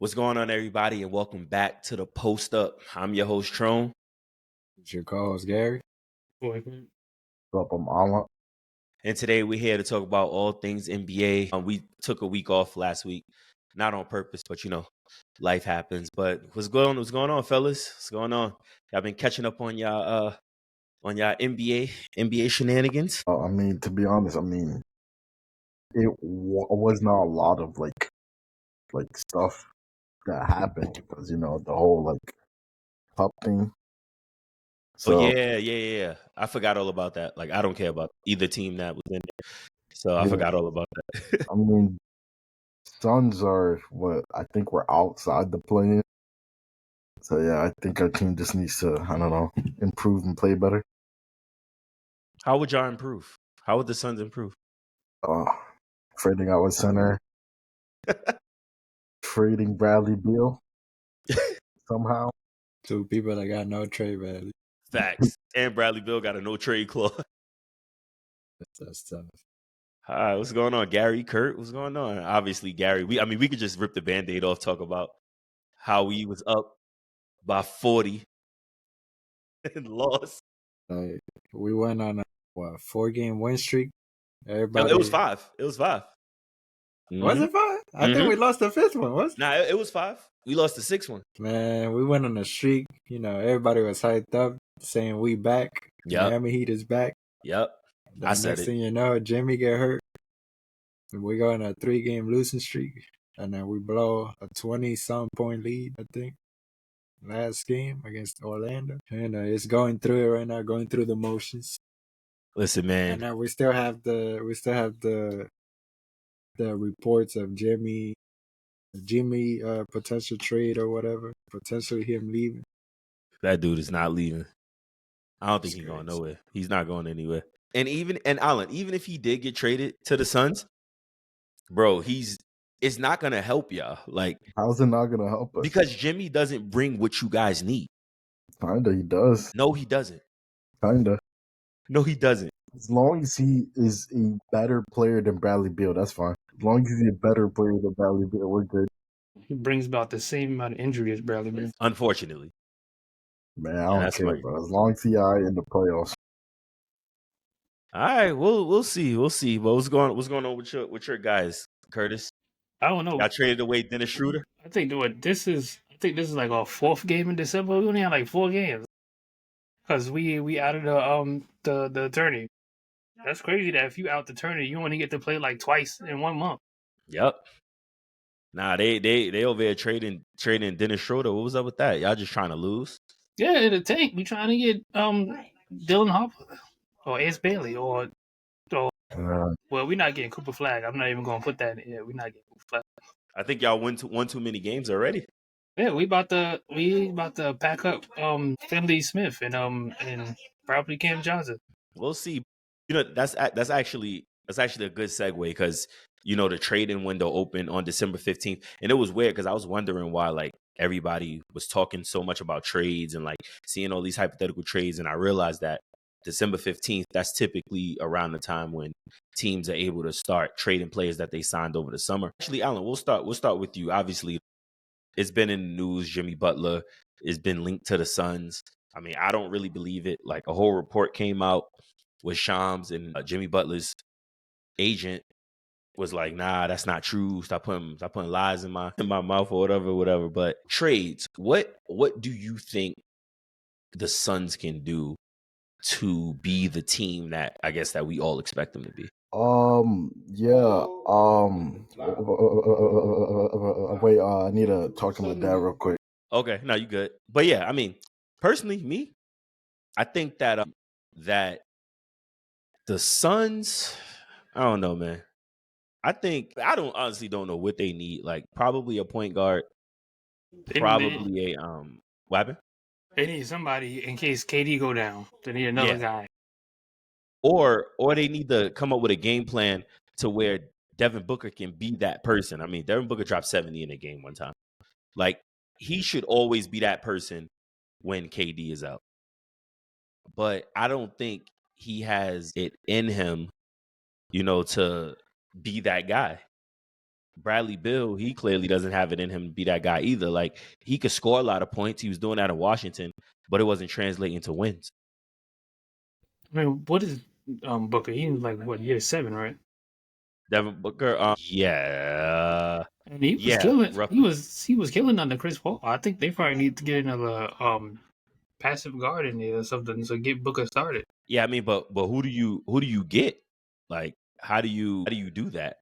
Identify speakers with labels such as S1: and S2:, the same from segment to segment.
S1: What's going on, everybody, and welcome back to the Post Up. I'm your host, Trone.
S2: It's your co-host, Gary.
S3: Boy,
S2: What's up, I'm Alma.
S1: And today we're here to talk about all things NBA. We took a week off last week, not on purpose, but life happens. But what's going on, fellas? What's going on? Y'all been catching up on y'all NBA shenanigans?
S2: To be honest, it was not a lot of like stuff that happened because the whole pup thing.
S1: So yeah. I forgot all about that. Like, I don't care about either team that was in there. So I forgot all about that.
S2: Suns are what I think we're outside the play-in. So yeah, I think our team just needs to improve and play better.
S1: How would y'all improve? How would the Suns improve?
S2: Trading out with center, trading Bradley Beal somehow.
S3: two people that got no trade value.
S1: Facts. And Bradley Beal got a no trade clause.
S3: That's tough.
S1: Hi, what's going on, Gary? Kurt, what's going on? Obviously, Gary. We could just rip the Band-Aid off, talk about how we was up by 40 and lost.
S3: We went on a 4-game win streak. Everybody.
S1: It was 5. It was 5.
S3: Was it 5? I think we lost the 5th one.
S1: Nah, it was 5. We lost the 6th one.
S3: Man, we went on a streak. Everybody was hyped up, saying we back.
S1: Yep.
S3: Miami Heat is back.
S1: Yep. I said
S3: next thing you know, Jimmy get hurt. And we go on a 3-game losing streak. And then we blow a 20-some point lead, I think, last game against Orlando. And it's going through it right now, going through the motions.
S1: Listen, man.
S3: And now we still have the reports of Jimmy potential trade or whatever, potentially him leaving.
S1: That dude is not leaving. I don't think he's going nowhere. He's not going anywhere. And Allen, even if he did get traded to the Suns, bro, it's not gonna help y'all. Like,
S2: how's it not gonna help us?
S1: Because Jimmy doesn't bring what you guys need.
S2: Kinda, he does.
S1: No, he doesn't.
S2: Kinda.
S1: No, he doesn't.
S2: As long as he is a better player than Bradley Beal, that's fine. As long as he's a better player than Bradley Beal, we're good.
S4: He brings about the same amount of injury as Bradley Beal.
S1: Unfortunately.
S2: Man, I don't care, bro. As long as he's in the playoffs.
S1: All right, we'll see. We'll see. But what's going on with your guys, Curtis?
S4: I don't know.
S1: Y'all traded away Dennis Schroeder?
S4: I think this is like our 4th game in December. We only had like 4 games. Because we added the attorney. That's crazy that if you out the tourney, you only get to play like twice in 1 month.
S1: Yep. Nah, they over there trading Dennis Schroeder. What was up with that? Y'all just trying to lose?
S4: Yeah, in the tank. We trying to get Dylan Harper or Ace Bailey or well, we're not getting Cooper Flag. I'm not even gonna put that in here. We're not getting Cooper Flag.
S1: I think y'all won too many games already.
S4: Yeah, we about to pack up Finley Smith and probably Cam Johnson.
S1: We'll see. That's actually a good segue because the trading window opened on December 15th, and it was weird because I was wondering why like everybody was talking so much about trades and like seeing all these hypothetical trades, and I realized that December 15th, that's typically around the time when teams are able to start trading players that they signed over the summer. Actually, Alan, we'll start with you. Obviously, it's been in the news. Jimmy Butler has been linked to the Suns. I mean, I don't really believe it. Like, a whole report came out with Shams, and Jimmy Butler's agent was like, nah, that's not true. Stop putting lies in my mouth or whatever. But trades, what do you think the Suns can do to be the team that I guess that we all expect them to be?
S2: Wait, I need to talk to my dad real quick.
S1: Okay, no, you good. But yeah, I mean, personally, I think that that the Suns, I don't know, man. I honestly don't know what they need. Like, probably a point guard, probably a weapon.
S4: They need somebody in case KD go down. They need another guy.
S1: Or they need to come up with a game plan to where Devin Booker can be that person. I mean, Devin Booker dropped 70 in a game one time. Like, he should always be that person when KD is out. But I don't think he has it in him, to be that guy. Bradley Beal, he clearly doesn't have it in him to be that guy either. Like, he could score a lot of points. He was doing that in Washington, but it wasn't translating to wins.
S4: I mean, what is Booker? He's like what, year 7, right?
S1: Devin Booker, yeah,
S4: And he was
S1: yeah,
S4: killing.
S1: rough.
S4: He was killing under Chris Paul. I think they probably need to get another passive guard in there or something to get Booker started.
S1: Yeah, I mean, but who do you get? Like, how do you do that?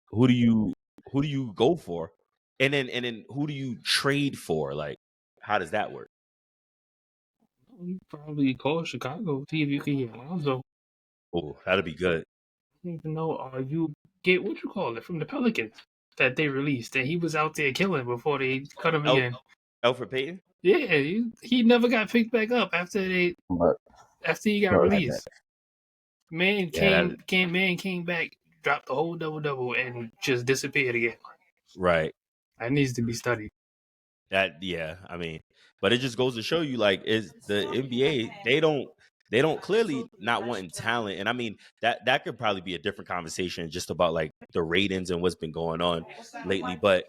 S1: Who do you go for? And then who do you trade for? Like, how does that work?
S4: You probably call Chicago, see if you can get Lonzo.
S1: Oh, that'd be good.
S4: I don't even know. You get what you call it from the Pelicans that they released, and he was out there killing before they cut him again.
S1: Alfred Payton?
S4: Yeah, he never got picked back up after he got released. Man came back, dropped the whole double, and just disappeared again.
S1: Right.
S4: That needs to be studied.
S1: I mean, but it just goes to show you, like, is the NBA, they don't clearly not wanting talent. And I mean, that could probably be a different conversation just about like the ratings and what's been going on lately. But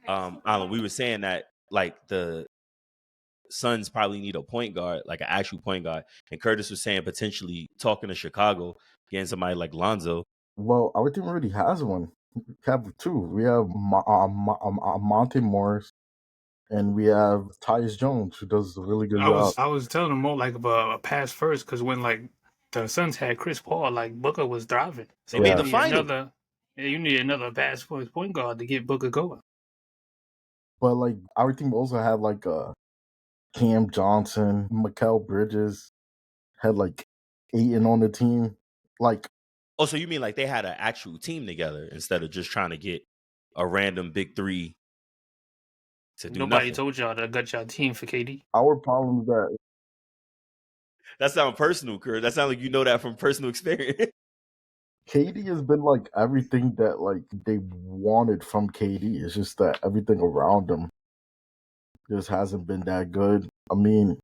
S1: Alan, we were saying that like the Suns probably need a point guard, like an actual point guard. And Curtis was saying potentially talking to Chicago, getting somebody like Lonzo.
S2: Well, our team already has one. We have two. We have Monte Morris, and we have Tyus Jones, who does a really good job.
S4: I was telling him more like a pass first, because when like the Suns had Chris Paul, like Booker was thriving. So
S1: They made the final.
S4: You need another pass first point guard to get Booker going.
S2: But like our team also had like Cam Johnson, Mikal Bridges, had like Ayton on the team. Like,
S1: oh, so you mean like they had an actual team together instead of just trying to get a random big three to do
S4: Nobody
S1: nothing?
S4: told y'all to gut y'all team for KD.
S2: our problem is
S1: That sounds personal, Kurt. That sounds like you know that from personal experience.
S2: KD has been like everything that like they wanted from KD. It's just that everything around him just hasn't been that good. I mean,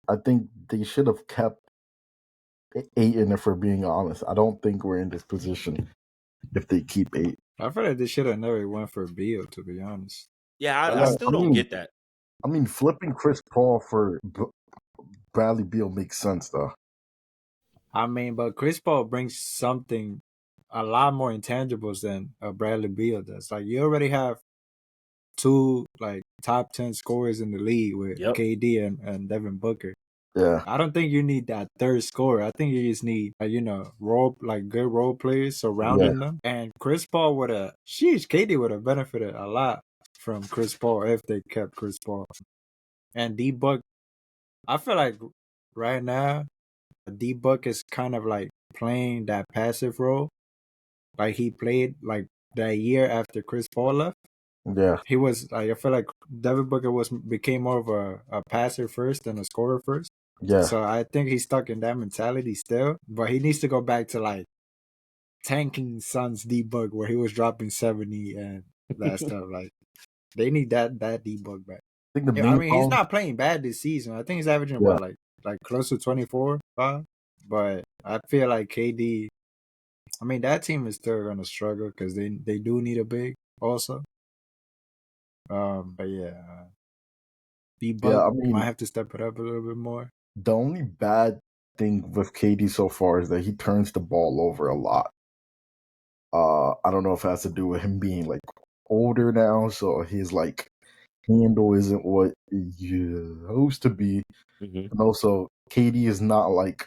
S2: I think they should have kept Ayton, if we're being honest. I don't think we're in this position if they keep Ayton.
S3: I feel like they should have never went for Beal, to be honest.
S1: Yeah, I still don't get that.
S2: I mean, flipping Chris Paul for Bradley Beal makes sense, though.
S3: I mean, but Chris Paul brings something, a lot more intangibles than Bradley Beal does. Like, you already have two like top 10 scorers in the league with KD and Devin Booker.
S2: Yeah,
S3: I don't think you need that third scorer. I think you just need good role players surrounding them. And Chris Paul KD would have benefited a lot from Chris Paul if they kept Chris Paul. And D-Book, I feel like right now D-Book is kind of like playing that passive role, like he played like that year after Chris Paul left.
S2: Yeah,
S3: he was like, I feel like Devin Booker became more of a passer first than a scorer first.
S2: Yeah.
S3: So I think he's stuck in that mentality still, but he needs to go back to like tanking Suns D-Book where he was dropping 70 and that stuff. Like they need that D-Book back. I mean, he's not playing bad this season. I think he's averaging about like close to 24, but I feel like KD. I mean, that team is still gonna struggle because they do need a big also. But yeah, D-Book might have to step it up a little bit more.
S2: The only bad thing with KD so far is that he turns the ball over a lot. I don't know if it has to do with him being like older now, so his like handle isn't what it used to be. Mm-hmm. And also, KD is not like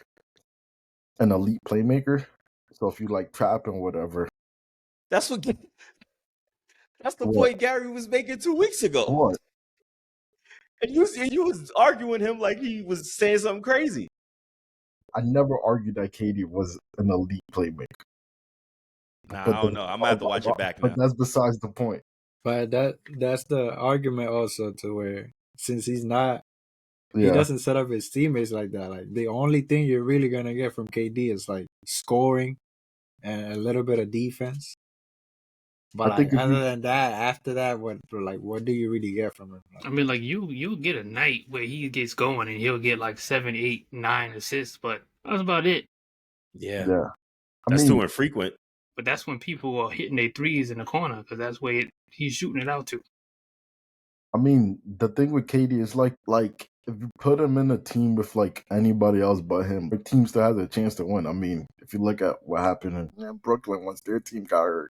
S2: an elite playmaker. So if you like trap and whatever,
S1: that's the point Gary was making 2 weeks ago.
S2: What?
S1: And you was arguing him like he was saying something crazy.
S2: I never argued that KD was an elite playmaker.
S1: Nah, I don't know. I'm gonna have to watch it back now.
S2: But that's besides the point.
S3: But that's the argument also, to where since he's not, he doesn't set up his teammates like that. Like the only thing you're really gonna get from KD is like scoring and a little bit of defense. But like other than that, after that, what do you really get from him?
S4: I mean, like you'll get a night where he gets going and he'll get like 7, 8, 9 assists, but that's about it.
S1: Yeah. That's too infrequent.
S4: But that's when people are hitting their threes in the corner because that's where he's shooting it out to.
S2: I mean, the thing with KD is like if you put him in a team with like anybody else but him, the team still has a chance to win. I mean, if you look at what happened in Brooklyn once their team got hurt,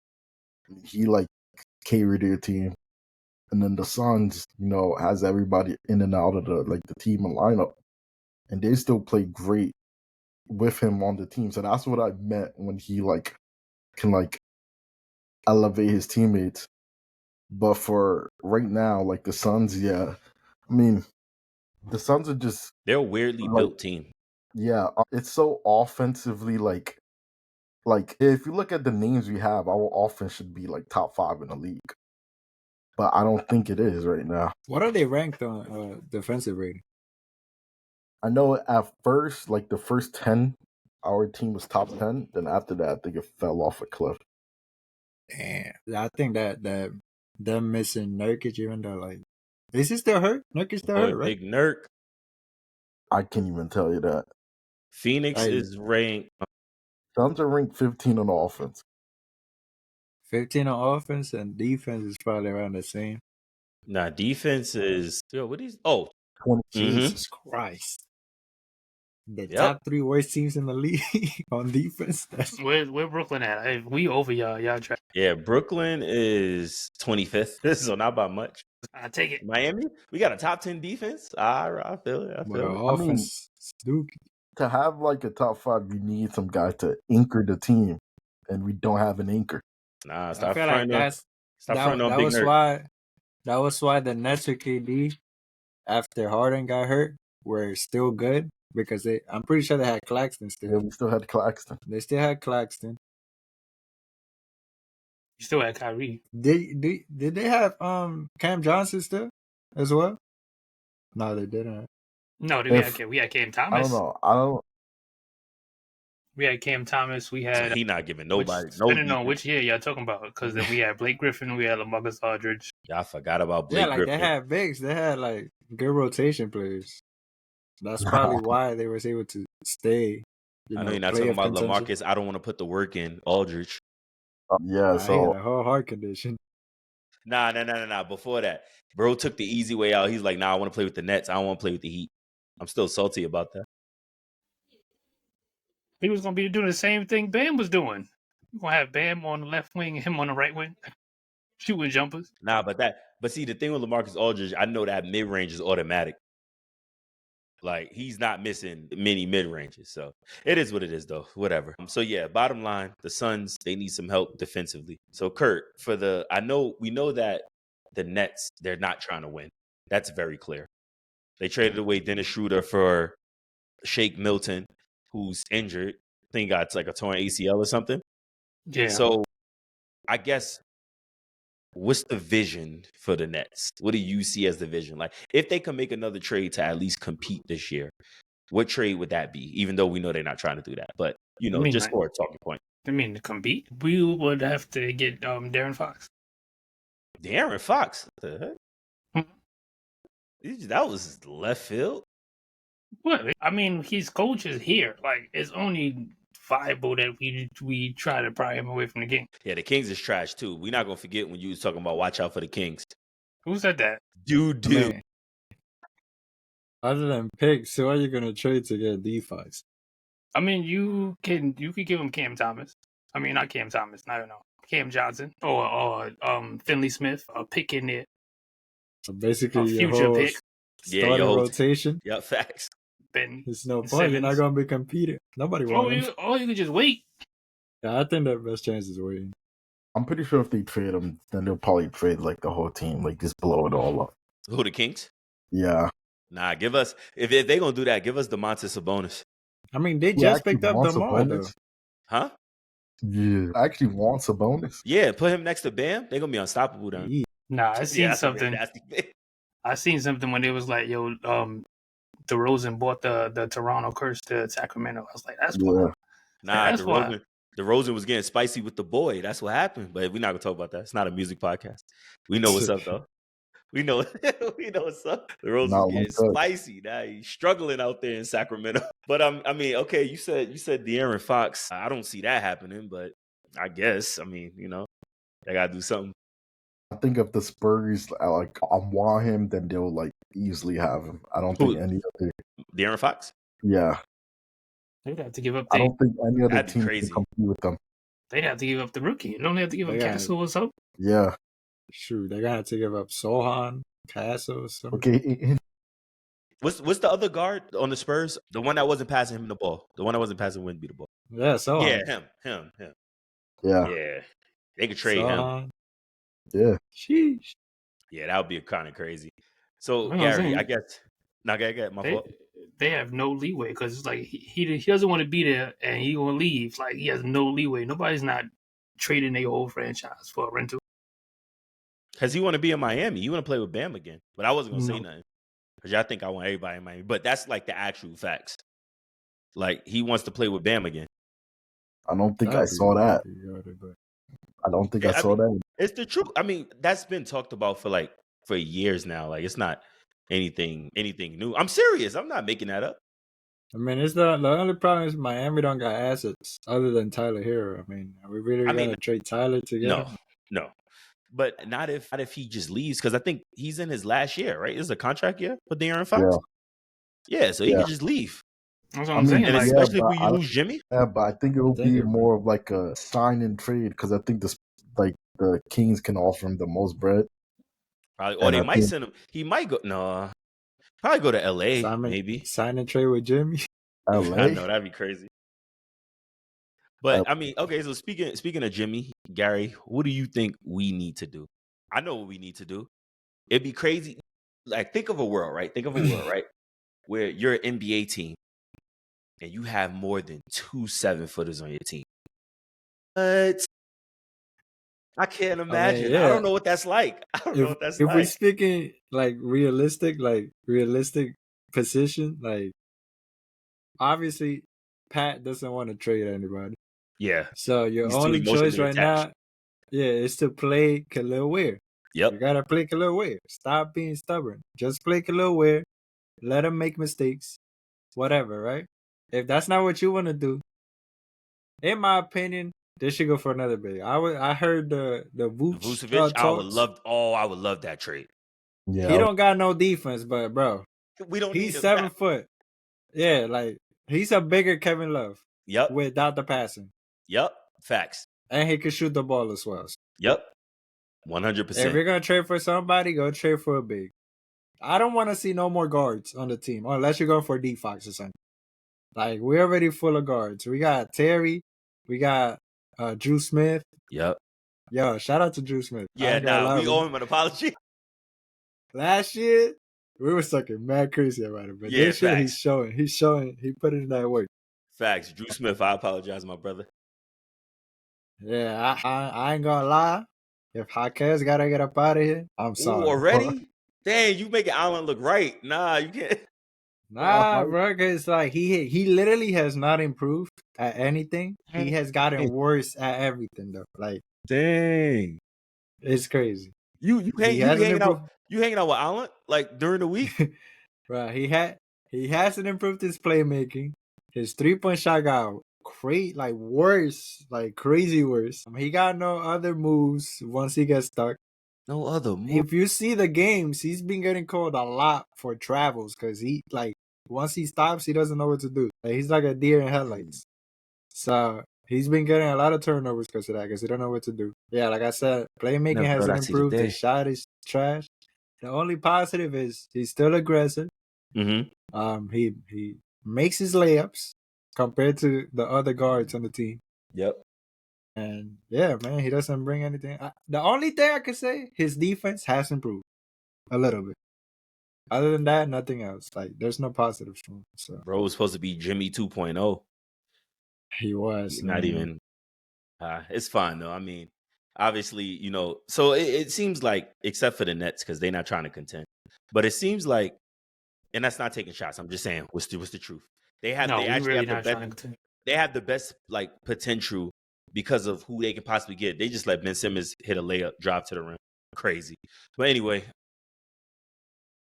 S2: I mean, he like carried their team, and then the Suns, has everybody in and out of the team and lineup, and they still play great with him on the team. So that's what I meant when he can elevate his teammates. But for right now, like the Suns, yeah, I mean, the Suns are just
S1: they're a weirdly built team.
S2: Yeah, it's so offensively like if you look at the names we have, our offense should be like top 5 in the league. But I don't think it is right now.
S3: What are they ranked on defensive rating?
S2: I know at first, like the first 10, our team was top 10. Then after that, I think it fell off a cliff.
S3: Damn, I think that them missing Nurkic, even though like, is he still hurt? Nurkic still hurt, right?
S1: Big Nurk.
S2: I can't even tell you that.
S1: Phoenix is ranked.
S2: Suns are ranked 15 on offense.
S3: 15 on offense, and defense is probably around the same.
S1: Nah, defense is what is
S2: 20.
S3: Jesus Christ. The top 3 worst teams in the league on defense.
S4: Where Brooklyn at? We over y'all. Y'all try.
S1: Yeah, Brooklyn is 25th, so not by much.
S4: I take it.
S1: Miami, we got a top 10 defense. I feel it.
S3: Offense, Dookie.
S2: To have like a top 5, you need some guy to anchor the team, and we don't have an anchor.
S1: Nah, stop
S3: fronting on Big Nurk. That was why the Nets with KD after Harden got hurt were still good, because I'm pretty sure they had Claxton still.
S2: Yeah, we still had Claxton.
S3: They still had Claxton.
S4: You still had Kyrie.
S3: Did they have Cam Johnson still as well? No, they didn't.
S4: No, we had Cam Thomas.
S2: I don't know.
S4: We had Cam Thomas. We had
S1: he not giving nobody.
S4: Depending on which year y'all talking about, because then we had Blake Griffin, we had LaMarcus Aldridge.
S1: Y'all forgot about Blake Griffin.
S3: They had bigs. They had like good rotation players. That's probably why they were able to stay.
S1: I know you're not talking about LaMarcus. I don't want to put the work in Aldridge.
S2: Yeah, so
S3: a whole heart condition.
S1: Nah. Before that, bro took the easy way out. He's like, nah, I want to play with the Nets. I don't want to play with the Heat. I'm still salty about that.
S4: He was going to be doing the same thing Bam was doing. You're going to have Bam on the left wing and him on the right wing, shooting jumpers.
S1: Nah, but see, the thing with LaMarcus Aldridge, I know that mid-range is automatic. Like, he's not missing many mid-ranges. So it is what it is, though. Whatever. So, yeah, bottom line, the Suns, they need some help defensively. So, Kurt, we know that the Nets, they're not trying to win. That's very clear. They traded away Dennis Schroeder for Shake Milton, who's injured. I think he got like a torn ACL or something.
S4: Yeah.
S1: So I guess, what's the vision for the Nets? What do you see as the vision? Like, if they can make another trade to at least compete this year, what trade would that be? Even though we know they're not trying to do that. But, just for a talking point.
S4: To compete, we would have to get De'Aaron Fox.
S1: De'Aaron Fox? What the heck? That was left field.
S4: What? I mean, his coach is here. Like, it's only viable that we try to pry him away from the game.
S1: Yeah, the Kings is trash too. We're not gonna forget when you was talking about watch out for the Kings.
S4: Who said that?
S1: Dude.
S3: Other than picks, who are you gonna trade to get DeFi?
S4: I mean, you could give him Cam Thomas. I mean, not Cam Thomas. I don't know. Cam Johnson or Finley Smith, a pick in there.
S3: So basically,
S4: a future pick.
S3: Starting rotation.
S1: Yeah, facts.
S3: There's no point. You're not going to be competing. Nobody wants him.
S4: Or you could just wait.
S3: Yeah, I think the best chance is waiting.
S2: I'm pretty sure if they trade him, then they'll probably trade like the whole team, like just blow it all up.
S1: Who, the Kings?
S2: Yeah.
S1: Nah, give us, if they're going to do that, give us Domantas Sabonis.
S3: I mean, they just picked up DeMar, though.
S1: Huh?
S2: Yeah. I actually want Sabonis.
S1: Yeah, put him next to Bam. They're going to be unstoppable then.
S3: Yeah.
S4: Nah, I seen something. I seen something when it was like, yo, DeRozan bought the Toronto curse to Sacramento. I was like, that's why.
S1: Nah, DeRozan was getting spicy with the boy. That's what happened. But we're not gonna talk about that. It's not a music podcast. We know what's up though. We know what's up. DeRozan was getting spicy. Now he's struggling out there in Sacramento. But I mean, okay, you said De'Aaron Fox. I don't see that happening, but I guess. I mean, they gotta do something.
S2: I think if the Spurs want him, then they'll like easily have him. I don't think
S1: Who?
S2: any other.
S1: De'Aaron Fox?
S2: Yeah,
S4: They'd have to give up
S2: I don't think any other
S1: That'd be
S2: team can
S1: crazy.
S2: compete with them.
S4: they'd have to give up the rookie. You don't have to give up
S3: They got-
S4: Castle or something.
S2: Yeah.
S3: Shoot, they're gonna have to give up Sohan, Castle, something.
S2: Okay.
S1: What's the other guard on the Spurs? The one that wasn't passing him the ball. The one that wasn't passing Wemby the ball.
S3: Yeah, Sohan.
S1: Yeah, him.
S2: Yeah.
S1: Yeah. They could trade him.
S3: Sohan.
S2: Yeah.
S3: Sheesh.
S1: Yeah, that would be kind of crazy. So,
S4: That's what I'm
S1: Gary,
S4: saying.
S1: I guess. No, get my fault.
S4: They have no leeway because it's like he doesn't want to be there and he gonna leave. Like he has no leeway. Nobody's not trading their whole franchise for a rental.
S1: Because he want to be in Miami. You want to play with Bam again. But I wasn't going to say
S4: No.
S1: nothing. Because y'all think I want everybody in Miami. But that's like the actual facts. Like, he wants to play with Bam again.
S2: I don't think I
S3: That'd be
S2: saw that.
S3: good, but
S2: I don't think
S1: Yeah,
S2: I saw that.
S1: It's the truth. I mean, that's been talked about for years now. Like, it's not anything new. I'm serious. I'm not making that up.
S3: I mean, it's the only problem is Miami don't got assets other than Tyler Hero. I mean, are we really gonna trade Tyler to get him?
S1: No. But not if he just leaves, because I think he's in his last year, right? This is a contract year for De'Aaron Fox. Yeah, so he can just leave.
S4: That's what I'm saying.
S1: And
S4: Like,
S1: especially
S2: but
S1: if we lose Jimmy.
S2: Yeah, but I think it will be more of like a sign and trade because I think the Kings can offer him the most bread.
S1: Probably, or they might send him. He might go. No, probably go to LA. Maybe
S3: sign and trade with Jimmy.
S2: LA.
S1: I know that'd be crazy. But I mean, okay. So speaking of Jimmy, Gary, what do you think we need to do? I know what we need to do. It'd be crazy. Like, think of a world, right? Where you're an NBA team and you have more than 2 7-footers on your team. But I can't imagine. I don't know what that's like.
S3: If we're speaking like realistic position, like obviously Pat doesn't want to trade anybody.
S1: Yeah.
S3: So your only choice right now, is to play Khalil Ware.
S1: Yep.
S3: You gotta play Khalil Ware. Stop being stubborn. Just play Khalil Ware. Let him make mistakes. Whatever, right? If that's not what you want to do, in my opinion, they should go for another big. I heard the
S1: Vucevic. I would love that trade.
S2: Yeah.
S3: He don't got no defense, but bro,
S1: we don't.
S3: He's 7 foot. Yeah, like he's a bigger Kevin Love.
S1: Yep.
S3: Without the passing.
S1: Yep. Facts.
S3: And he can shoot the ball as well.
S1: Yep. 100%.
S3: If you're gonna trade for somebody, go trade for a big. I don't want to see no more guards on the team unless you're going for D Fox or something. Like, we're already full of guards. We got Terry. We got Drew Smith.
S1: Yep.
S3: Yo, shout out to Drew Smith.
S1: Yeah, we owe him an apology.
S3: Last year, we were sucking mad crazy about it. But this year, he's showing. He put in that work.
S1: Facts. Drew Smith, I apologize, my brother.
S3: Yeah, I ain't gonna lie. If Jaquez gotta get up out of here, I'm sorry.
S1: Ooh, already? Dang, you making Allen look right. Nah, you can't.
S3: Nah, bro, because like he literally has not improved at anything. He has gotten worse at everything though. Like,
S1: dang,
S3: it's crazy.
S1: You hanging out with Allen like during the week?
S3: Right, he hasn't improved his playmaking. His 3-point shot got crazy worse. He got no other moves once he gets stuck.
S1: No other moves.
S3: If you see the games, he's been getting called a lot for travels because he once he stops, he doesn't know what to do. Like, he's like a deer in headlights. So he's been getting a lot of turnovers because of that, because he don't know what to do. Yeah, like I said, playmaking hasn't improved. His shot is trash. The only positive is he's still aggressive.
S1: Mm-hmm.
S3: He makes his layups compared to the other guards on the team.
S1: Yep.
S3: And yeah, man, he doesn't bring anything. The only thing I can say, his defense has improved a little bit. Other than that, nothing else. Like, there's no positives from him. So.
S1: Bro was supposed to be Jimmy 2.0.
S3: He was.
S1: He's not even. It's fine, though. I mean, obviously, so it seems like, except for the Nets, because they're not trying to contend. But it seems like, and that's not taking shots. I'm just saying, what's the truth? They have the best like potential because of who they can possibly get. They just let Ben Simmons hit a layup, drive to the rim. Crazy. But anyway,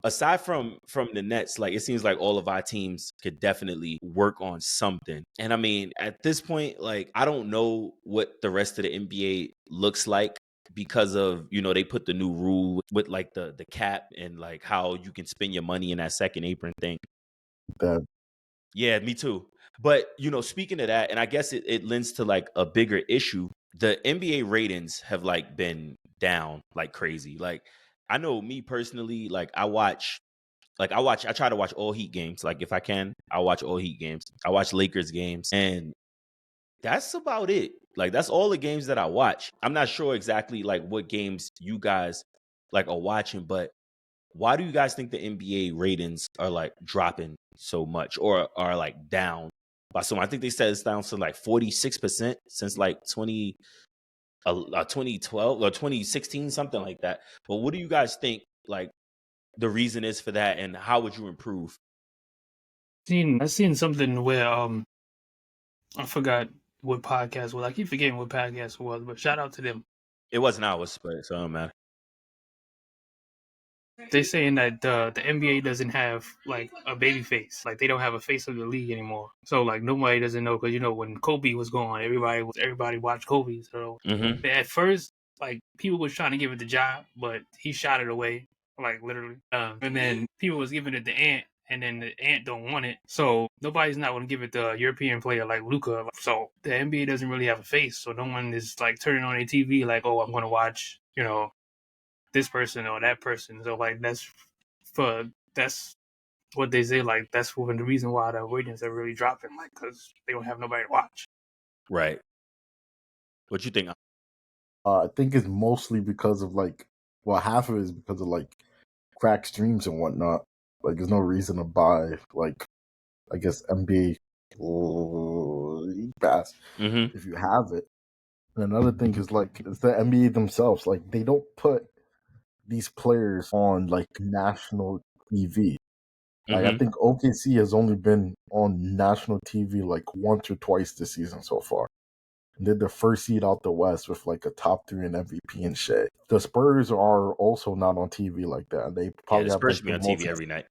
S1: aside from the Nets, like it seems like all of our teams could definitely work on something. And I mean, at this point, like I don't know what the rest of the NBA looks like because of, they put the new rule with like the cap and like how you can spend your money in that second apron thing.
S2: That
S1: Yeah, me too. But speaking of that, and I guess it lends to like a bigger issue. The NBA ratings have like been down like crazy. Like I know me personally, like I try to watch all Heat games. Like if I can, I watch all Heat games. I watch Lakers games, and that's about it. Like that's all the games that I watch. I'm not sure exactly like what games you guys like are watching, but why do you guys think the NBA ratings are like dropping so much or are like down by so much? I think they said it's down to like 46% since like 2012 or 2016, something like that. But what do you guys think like the reason is for that, and how would you improve?
S4: I seen something where I forgot what podcast was. I keep forgetting what podcast it was, but shout out to them.
S1: It wasn't ours, but so it don't matter.
S4: They're saying that the NBA doesn't have like a baby face, like they don't have a face of the league anymore. So like nobody doesn't know because when Kobe was gone, everybody watched Kobe. So at first, like people was trying to give it to Ja, but he shot it away, like literally. And then people was giving it to Ant, and then the Ant don't want it, so nobody's not going to give it to a European player like Luka. So the NBA doesn't really have a face, so no one is like turning on their TV like, oh, I'm going to watch, this person or that person. So like that's what they say. Like that's the reason why the ratings are really dropping, like because they don't have nobody to watch.
S1: Right. What you think?
S2: I think it's mostly because of like, well, half of it is because of like crack streams and whatnot. Like, there's no reason to buy like, I guess NBA League Pass if you have it. And another thing is like, it's the NBA themselves. Like, they don't put these players on like national TV. Like, I think OKC has only been on national TV like once or twice this season so far. They're the first seed out the West with like a top 3 in MVP and shit. The Spurs are also not on TV like that. They probably
S1: the
S2: have
S1: Spurs
S2: like
S1: be
S2: the
S1: on
S2: most
S1: TV every night.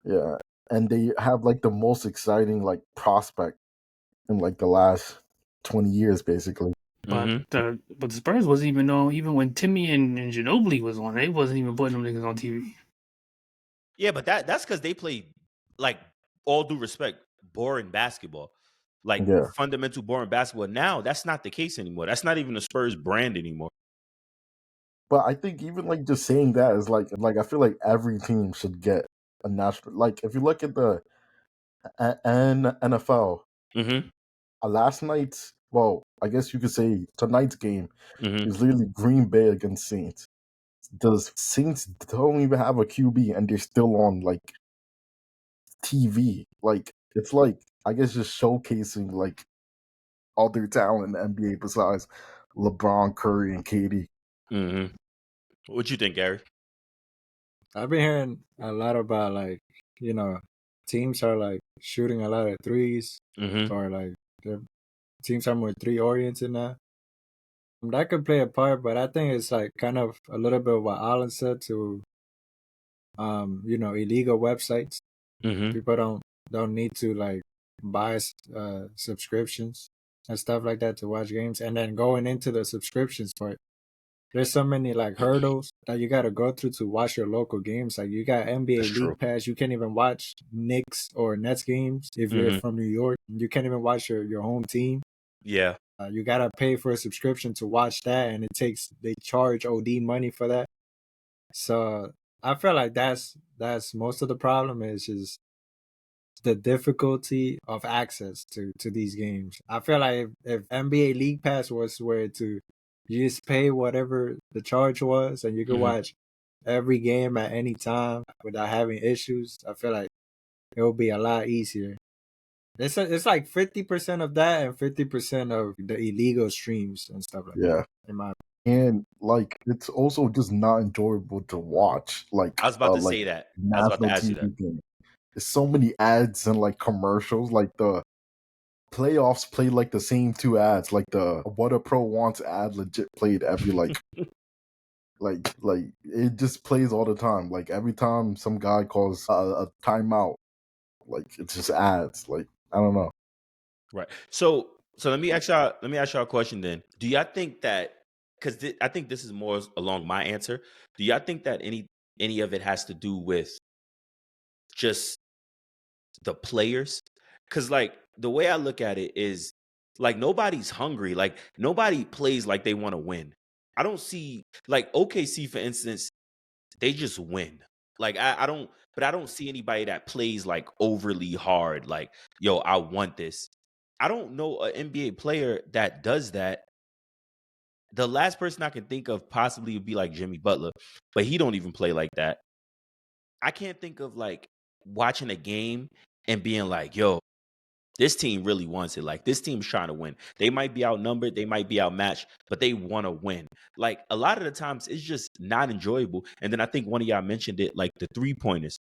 S2: Yeah, and they have like the most exciting like prospect in like the last 20 years, basically.
S4: But the Spurs wasn't even on, even when Timmy and Ginobili was on, they wasn't even putting them niggas on TV.
S1: Yeah, but that's because they play, like, all due respect, boring basketball. Like, fundamental boring basketball. Now, that's not the case anymore. That's not even the Spurs brand anymore.
S2: But I think even like just saying that is like I feel like every team should get a national. Like if you look at the NFL, last night's, well, I guess you could say tonight's game is literally Green Bay against Saints. The Saints don't even have a QB and they're still on like TV. Like it's like, I guess, just showcasing like other talent in the NBA besides LeBron, Curry, and KD.
S1: What you think, Gary?
S3: I've been hearing a lot about like, teams are like shooting a lot of threes, or like the teams are more 3-oriented now. That could play a part, but I think it's like kind of a little bit what Alan said to, illegal websites. People don't need to like buy subscriptions and stuff like that to watch games, and then going into the subscriptions part, there's so many like hurdles that you got to go through to watch your local games. Like you got NBA League Pass, you can't even watch Knicks or Nets games if you're from New York. You can't even watch your home team.
S1: Yeah.
S3: You gotta pay for a subscription to watch that, and they charge OD money for that. So I feel like that's most of the problem is just the difficulty of access to these games. I feel like if NBA League Pass was where to you just pay whatever the charge was and you could watch every game at any time without having issues, I feel like it would be a lot easier. It's like 50% of that and 50% of the illegal streams and stuff like that. In my opinion.
S2: And like it's also just not enjoyable to watch. Like
S1: I was about to say that. I was about to ask you that.
S2: Game. There's so many ads and like commercials. Like the playoffs play like the same 2 ads. Like the What a Pro Wants ad legit played every like Like it just plays all the time. Like every time some guy calls a timeout, like it just adds. Like I don't know.
S1: Right. So let me ask y'all a question then. Do y'all think that because I think this is more along my answer. Do y'all think that any of it has to do with just the players? Because like the way I look at it is like nobody's hungry. Like nobody plays like they want to win. I don't see like OKC for instance, they just win. Like I don't, but I don't see anybody that plays like overly hard. Like yo, I want this. I don't know an NBA player that does that. The last person I can think of possibly would be like Jimmy Butler, but he don't even play like that. I can't think of like watching a game and being like, yo, this team really wants it. Like this team's trying to win. They might be outnumbered, they might be outmatched, but they want to win. Like a lot of the times it's just not enjoyable. And then I think one of y'all mentioned it, like the 3-pointers.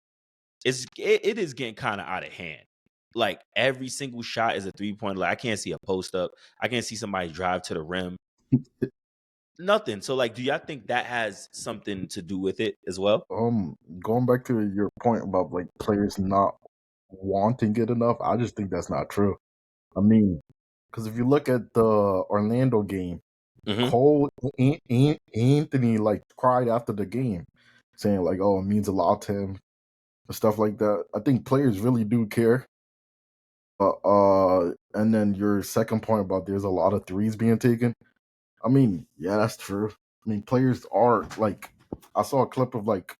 S1: It is getting kind of out of hand. Like every single shot is a 3-pointer. Like I can't see a post up. I can't see somebody drive to the rim. Nothing. So like, do y'all think that has something to do with it as well?
S2: Going back to your point about like players not wanting it enough, I just think that's not true. I mean, because if you look at the Orlando game,
S1: Mm-hmm.
S2: Cole Anthony like cried after the game, saying like, "Oh, it means a lot to him," and stuff like that. I think players really do care. And then your second point about there's a lot of threes being taken. I mean, yeah, that's true. I mean, players are like, I saw a clip of like,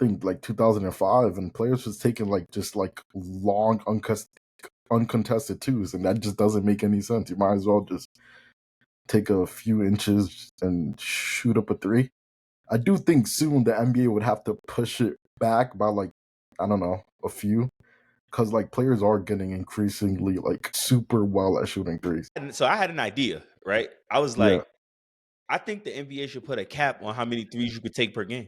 S2: I think like 2005, and players was taking like just like long uncontested twos, and that just doesn't make any sense. You might as well just take a few inches and shoot up a three. I do think soon the NBA would have to push it back by like, I don't know, a few, because like players are getting increasingly like super well at shooting threes.
S1: And so I had an idea, right? I was
S2: Yeah,
S1: like, I think the NBA should put a cap on how many threes you could take per game.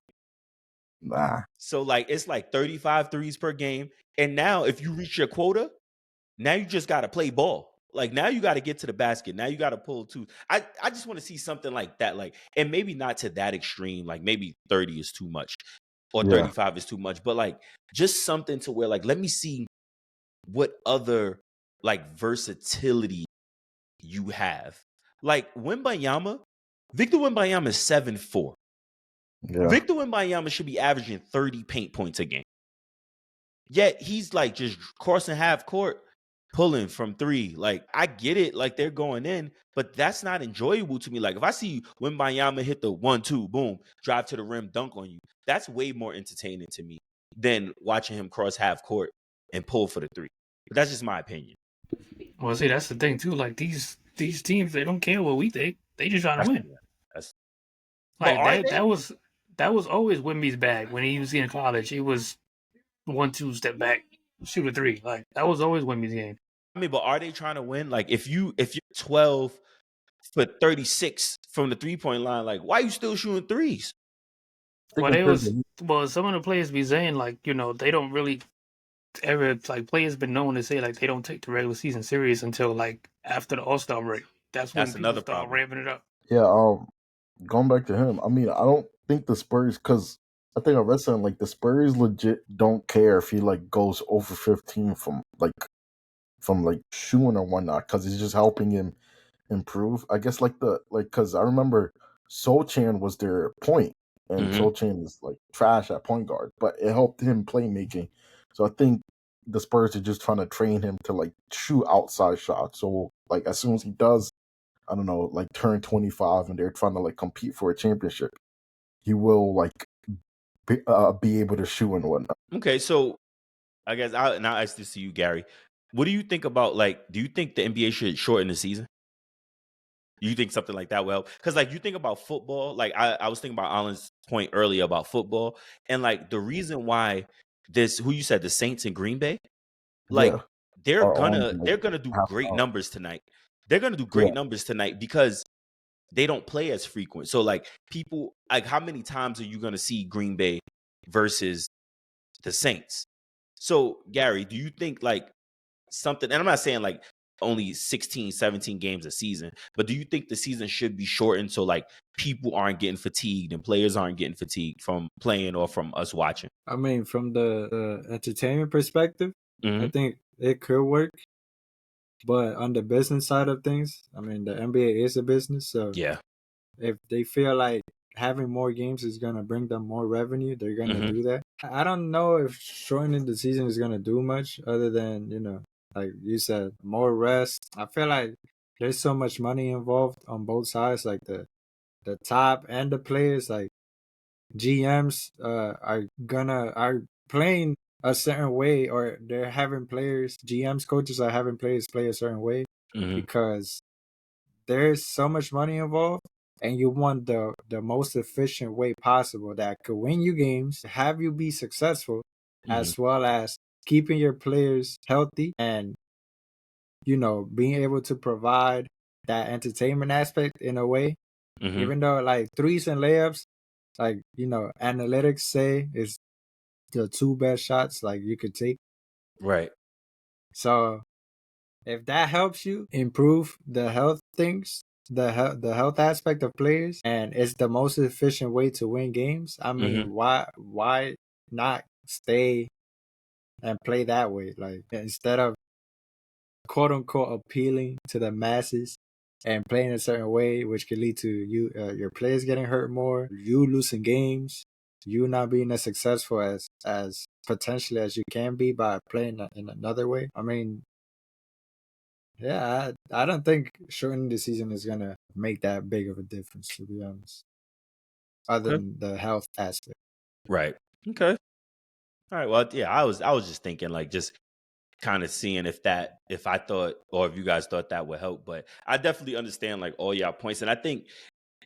S2: nah,
S1: So like it's like 35 threes per game. And now if you reach your quota, now you just got to play ball. Like now you got to get to the basket. Now you got to pull two. I just want to see something like that. Like, and maybe not to that extreme. Like maybe 30 is too much or
S2: yeah,
S1: 35 is too much. But like just something to where like, let me see what other like versatility you have. Like Victor Wembanyama is 7'4".
S2: yeah,
S1: Victor Wembanyama should be averaging 30 paint points a game. Yet he's like just crossing half court, pulling from three. Like I get it, like they're going in, but that's not enjoyable to me. Like if I see Wembanyama hit the 1-2, boom, drive to the rim, dunk on you, that's way more entertaining to me than watching him cross half court and pull for the three. But that's just my opinion.
S4: Well, see, that's the thing too. Like these teams, they don't care what we think. They just trying to win.
S1: That's, but
S4: Like
S1: are
S4: that.
S1: they?
S4: That was always Wemby's bag when he was in college. He was 1-2 step back, shoot a three. Like that was always Wemby's game.
S1: I mean, but are they trying to win? Like if you're 12 for 36 from the 3-point line, like why are you still shooting threes?
S2: I think
S4: Well,
S2: in
S4: they
S2: terms
S4: was
S2: of,
S4: some of the players be saying like they don't really ever like players been known to say like they don't take the regular season serious until like after the All-Star break. That's when
S1: That's
S4: people
S1: another
S4: start
S1: problem.
S4: ramping it up.
S2: yeah, going back to him, I mean, I don't think the Spurs, because I think I read something like the Spurs legit don't care if he like goes over 15 from like shooting or whatnot, because it's just helping him improve. I guess because I remember Solchan was their point, and
S1: Mm-hmm.
S2: Solchan is like trash at point guard, but it helped him playmaking. So I think the Spurs are just trying to train him to like shoot outside shots. So like as soon as he does, I don't know, like turn 25, and they're trying to like compete for a championship, he will like be able to shoot and whatnot.
S1: Okay, so I guess I'll ask this to you, Gary. What do you think about like? Do you think the NBA should shorten the season? You think something like that? Well, because like you think about football, like I was thinking about Alan's point earlier about football, and like the reason why who you said the Saints in Green Bay, like
S2: Yeah,
S1: they're
S2: are on
S1: gonna
S2: like
S1: they're gonna do
S2: half
S1: great
S2: hour.
S1: numbers tonight. They're gonna do
S2: Yeah,
S1: great numbers tonight because they don't play as frequent. So like people, like how many times are you gonna see Green Bay versus the Saints? So Gary, do you think like something? And I'm not saying like only 16, 17 games a season. But do you think the season should be shortened so like people aren't getting fatigued and players aren't getting fatigued from playing or from us watching?
S3: I mean, from the entertainment perspective, I
S1: Mm-hmm.
S3: think it could work. But on the business side of things, I mean, the NBA is a business. So
S1: Yeah.
S3: if they feel like having more games is going to bring them more revenue, they're going to
S1: Mm-hmm.
S3: do that. I don't know if shortening the season is going to do much other than, like you said, more rest. I feel like there's so much money involved on both sides, like the top and the players, like GMs are playing a certain way, or they're having players, GMs, coaches are having players play a certain way
S1: Mm-hmm.
S3: because there's so much money involved, and you want the most efficient way possible that could win you games, have you be successful, as well as keeping your players healthy and being able to provide that entertainment aspect in a way.
S1: Mm-hmm.
S3: Even though like threes and layups, like analytics say is the two best shots like you could take.
S1: Right.
S3: So if that helps you improve the health things, the health aspect of players, and it's the most efficient way to win games, I mean,
S1: Mm-hmm.
S3: why not stay and play that way? Like instead of quote unquote appealing to the masses and playing a certain way, which could lead to you your players getting hurt more, you losing games, you not being as successful as potentially as you can be by playing in another way. I mean, yeah, I don't think shortening the season is gonna make that big of a difference, to be honest, other
S1: Okay.
S3: than the health aspect.
S1: Right. Okay. All right. Well, yeah, I was just thinking like just kind of seeing if I thought or if you guys thought that would help. But I definitely understand like all y'all points. And I think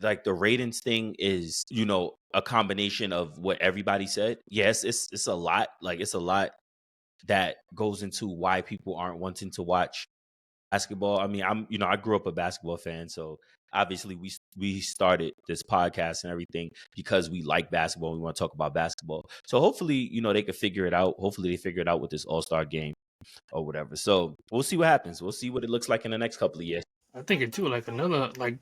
S1: like the ratings thing is, a combination of what everybody said. Yes, it's a lot. Like it's a lot that goes into why people aren't wanting to watch basketball. I mean, I grew up a basketball fan, so obviously we started this podcast and everything because we like basketball. We want to talk about basketball. So hopefully, they could figure it out. Hopefully they figure it out with this All-Star game or whatever. So we'll see what happens. We'll see what it looks like in the next couple of years.
S4: I think it too. Like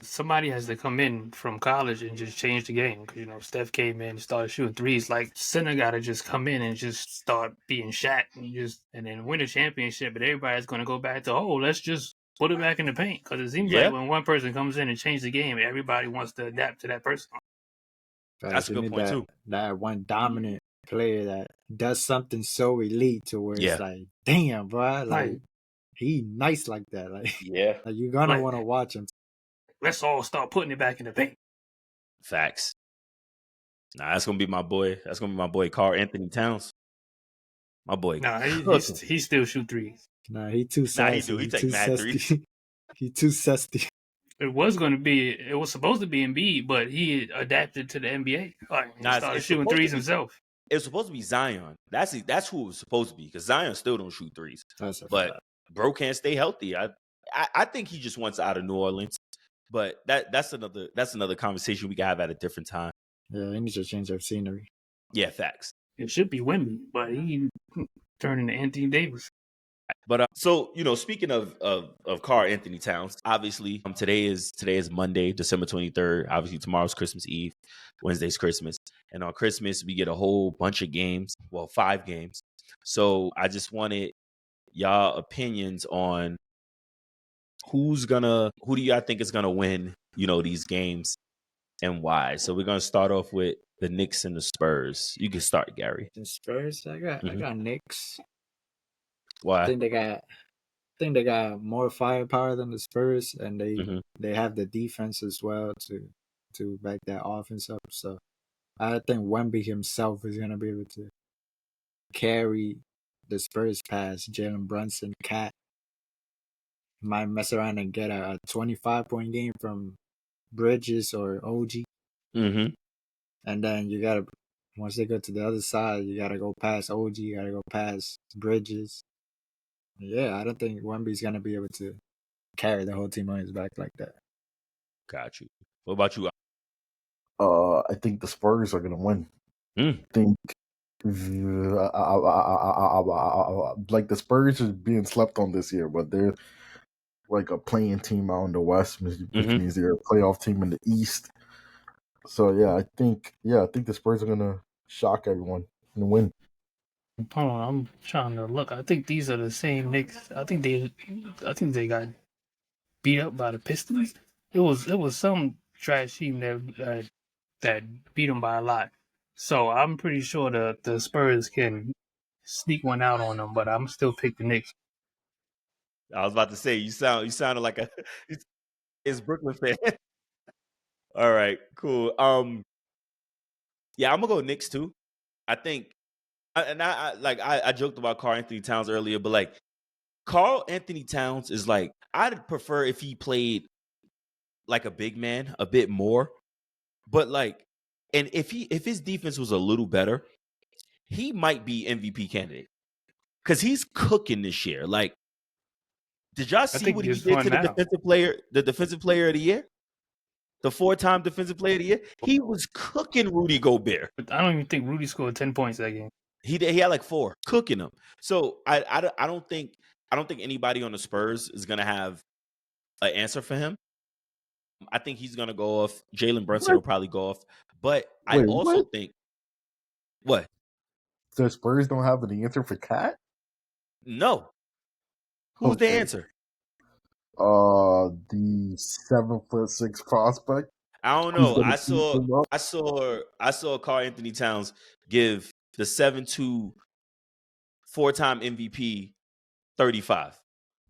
S4: somebody has to come in from college and just change the game. Because Steph came in and started shooting threes. Like center got to just come in and just start being Shaq and then win a championship. But everybody's going to go back to let's just put it back in the paint. Because it seems like
S1: Yeah,
S4: when one person comes in and changes the game, everybody wants to adapt to that person.
S1: that's
S3: Guys,
S1: a
S3: you
S1: good
S3: need
S1: point too.
S3: that one dominant player that does something so elite to where it's
S1: Yeah,
S3: like, damn, bro, like
S4: Like
S3: he nice like that. Like,
S1: yeah,
S3: like you're gonna
S4: like
S3: want to watch him.
S4: let's all start putting it back in the paint.
S1: facts. Nah, that's gonna be my boy. That's gonna be my boy, Karl Anthony Towns. My boy
S4: Nah,
S1: cooking.
S4: he still shoot threes.
S3: Nah, he too
S1: Nah, he
S3: sassy.
S1: do. He
S3: He
S1: take
S3: too
S1: mad threes.
S3: zesty. He too zesty.
S4: It was supposed to be Embiid, but he adapted to the NBA. Like he
S1: Nah,
S4: started shooting threes himself.
S1: it's supposed to be Zion. That's who it was supposed to be because Zion still don't shoot threes.
S3: That's a
S1: But
S3: fact.
S1: bro can't stay healthy. I think he just wants out of New Orleans. But that's another conversation we can have at a different time.
S3: Yeah, he needs to change of scenery.
S1: Yeah, facts.
S4: It should be Wemby, but he turned into Anthony Davis.
S1: But so speaking of Karl Anthony Towns, obviously today is Monday, December 23rd. Obviously tomorrow's Christmas Eve, Wednesday's Christmas, and on Christmas we get a whole bunch of games. Well, 5 games. So I just wanted y'all opinions on who do y'all think is gonna win these games and why. So we're gonna start off with the Knicks and the Spurs. You can start, Gary.
S3: The Spurs, I got Knicks.
S1: Why?
S3: I think they got more firepower than the Spurs, and they have the defense as well to back that offense up. So I think Wemby himself is gonna be able to carry the Spurs past Jalen Brunson, Cat. Might mess around and get a 25-point game from Bridges or OG.
S1: Mm-hmm.
S3: And then once they go to the other side, you gotta go past OG, you gotta go past Bridges. Yeah, I don't think Wemby's gonna be able to carry the whole team on his back like that.
S1: Got you. What about you?
S2: I think the Spurs are gonna win. I think like the Spurs are being slept on this year, but like a playing team out in the West, which
S1: Mhm.
S2: means they're a playoff team in the East. So yeah, I think the Spurs are gonna shock everyone and win.
S4: Hold on, I'm trying to look. I think these are the same Knicks. I think they got beat up by the Pistons. It was some trash team that beat them by a lot. So I'm pretty sure the Spurs can sneak one out on them, but I'm still pick the Knicks.
S1: I was about to say you sounded like a it's Brooklyn fan. All right, cool. Yeah, I'm gonna go Knicks too. I think, I joked about Karl Anthony Towns earlier, but like Karl Anthony Towns is like I'd prefer if he played like a big man a bit more, but like, and if his defense was a little better, he might be MVP candidate because he's cooking this year. Like, did y'all see
S4: think
S1: what he
S4: he's
S1: did
S4: fun
S1: to the
S4: now.
S1: defensive player of the year? The 4-time defensive player of the year? He was cooking Rudy Gobert.
S4: But I don't even think Rudy scored 10 points that game.
S1: He had like 4, cooking them. So I don't think anybody on the Spurs is gonna have an answer for him. I think he's gonna go off. Jalen Brunson will probably go off. But I
S2: Wait,
S1: also
S2: what?
S1: think what?
S2: The Spurs don't have an answer for Cat?
S1: No. Who's the
S2: Okay.
S1: answer?
S2: The 7'6" prospect.
S1: I don't
S2: Who's
S1: know.
S2: gonna
S1: I
S2: keep him up?
S1: saw Karl Anthony Towns give the 7'2" 4-time MVP 35